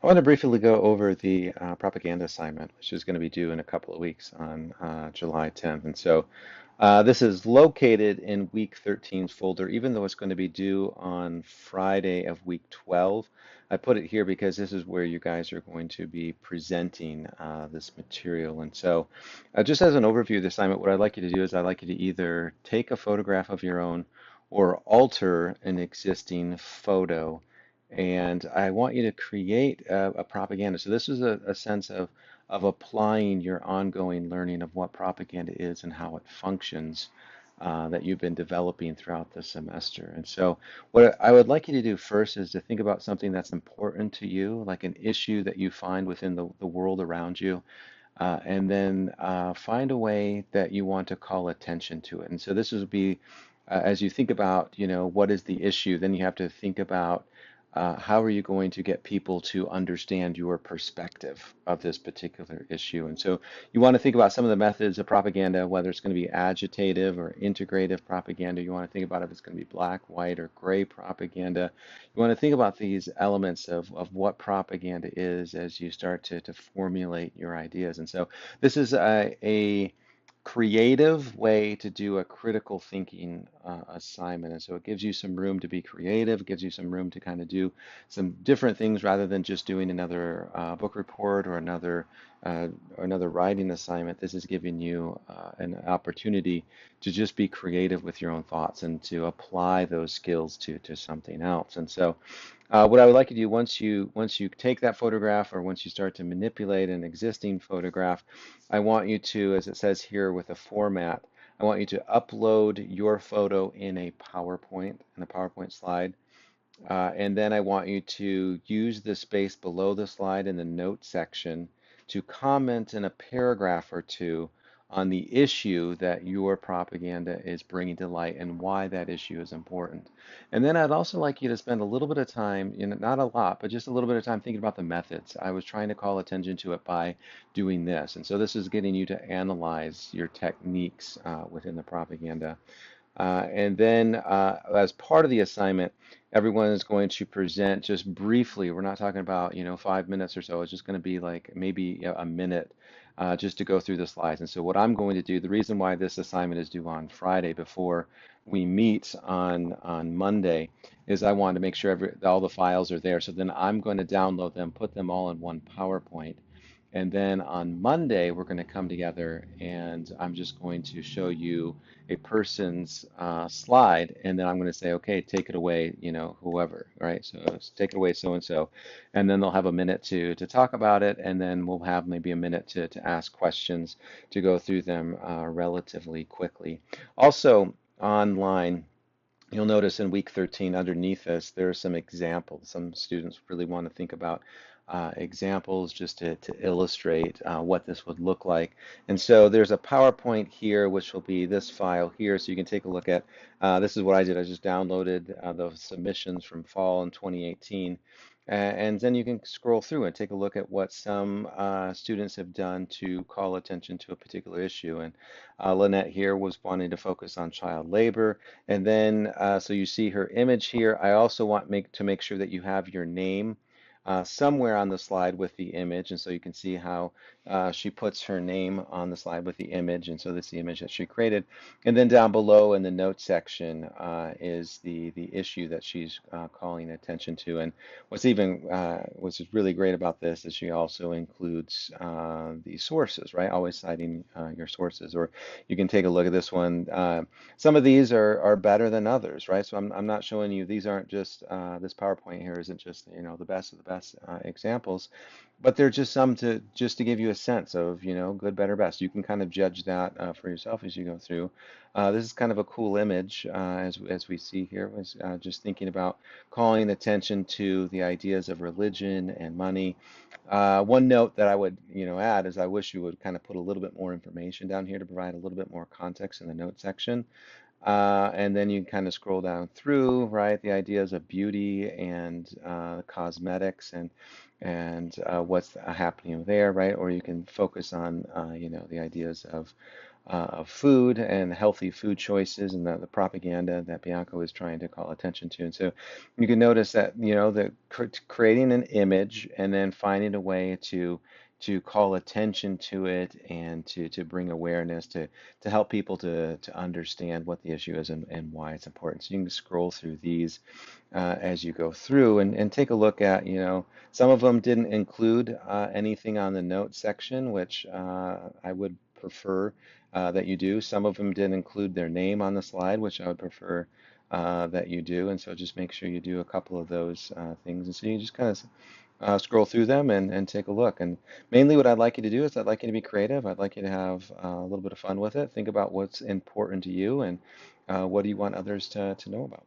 I want to briefly go over the propaganda assignment, which is going to be due in a couple of weeks on July 10th. And so this is located in week 13's folder, even though it's going to be due on Friday of week 12. I put it here because this is where you guys are going to be presenting this material. And so just as an overview of the assignment, what I'd like you to do is I'd like you to either take a photograph of your own or alter an existing photo, and I want you to create a propaganda. So this is a sense of applying your ongoing learning of what propaganda is and how it functions that you've been developing throughout the semester. And so what I would like you to do first is to think about something that's important to you, like an issue that you find within the world around you, and then find a way that you want to call attention to it. And so this would be, as you think about, what is the issue, then you have to think about how are you going to get people to understand your perspective of this particular issue. And so you want to think about some of the methods of propaganda, whether it's going to be agitative or integrative propaganda. You want to think about if it's going to be black, white, or gray propaganda. You want to think about these elements of what propaganda is as you start to formulate your ideas. And so this is a creative way to do a critical thinking assignment. And so it gives you some room to be creative, gives you some room to kind of do some different things rather than just doing another book report uh, or another writing assignment. This is giving you an opportunity to just be creative with your own thoughts and to apply those skills to something else. And so what I would like you to do once you take that photograph or once you start to manipulate an existing photograph, I want you to, as it says here with a format, I want you to upload your photo in a PowerPoint slide. And then I want you to use the space below the slide in the notes section to comment in a paragraph or two on the issue that your propaganda is bringing to light and why that issue is important. And then I'd also like you to spend a little bit of time, not a lot, but just a little bit of time thinking about the methods. I was trying to call attention to it by doing this. And so this is getting you to analyze your techniques within the propaganda. And then, as part of the assignment, everyone is going to present just briefly. We're not talking about, 5 minutes or so. It's just going to be like maybe a minute just to go through the slides. And so, what I'm going to do, the reason why this assignment is due on Friday before we meet on Monday, is I want to make sure all the files are there. So then I'm going to download them, put them all in one PowerPoint. And then on Monday, we're going to come together and I'm just going to show you a person's slide, and then I'm going to say, okay, take it away, whoever, right? So take it away, so and so, and then they'll have a minute to talk about it, and then we'll have maybe a minute to ask questions to go through them relatively quickly. Also, online, you'll notice in week 13 underneath this, there are some examples. Some students really want to think about examples just to illustrate what this would look like. And so there's a PowerPoint here, which will be this file here. So you can take a look at, this is what I did. I just downloaded the submissions from fall in 2018. And then you can scroll through and take a look at what some students have done to call attention to a particular issue. And Lynette here was wanting to focus on child labor. And then, so you see her image here. I also want to make sure that you have your name somewhere on the slide with the image. And so you can see how she puts her name on the slide with the image. And so this is the image that she created. And then down below in the notes section is the issue that she's calling attention to. And what's really great about this is she also includes the sources, right? Always citing your sources. Or you can take a look at this one. Some of these are better than others, right? So I'm not showing you, these aren't just, this PowerPoint here isn't just, the best of the best examples, but they're just to give you a sense of, good, better, best. You can kind of judge that for yourself as you go through. This is kind of a cool image as we see here, was just thinking about calling attention to the ideas of religion and money. One note that I would, add is I wish you would kind of put a little bit more information down here to provide a little bit more context in the note section. And then you can kind of scroll down through, right, the ideas of beauty and cosmetics and what's happening there, right? Or you can focus on, the ideas of of food and healthy food choices and the propaganda that Bianca was trying to call attention to. And so you can notice that, the creating an image and then finding a way to call attention to it and to bring awareness to help people to understand what the issue is and why it's important. So you can scroll through these as you go through and take a look at, some of them didn't include anything on the notes section, which I would prefer that you do. Some of them did include their name on the slide, which I would prefer that you do. And so just make sure you do a couple of those things. And so you just kind of scroll through them and take a look. And mainly what I'd like you to do is I'd like you to be creative. I'd like you to have a little bit of fun with it. Think about what's important to you and what do you want others to know about.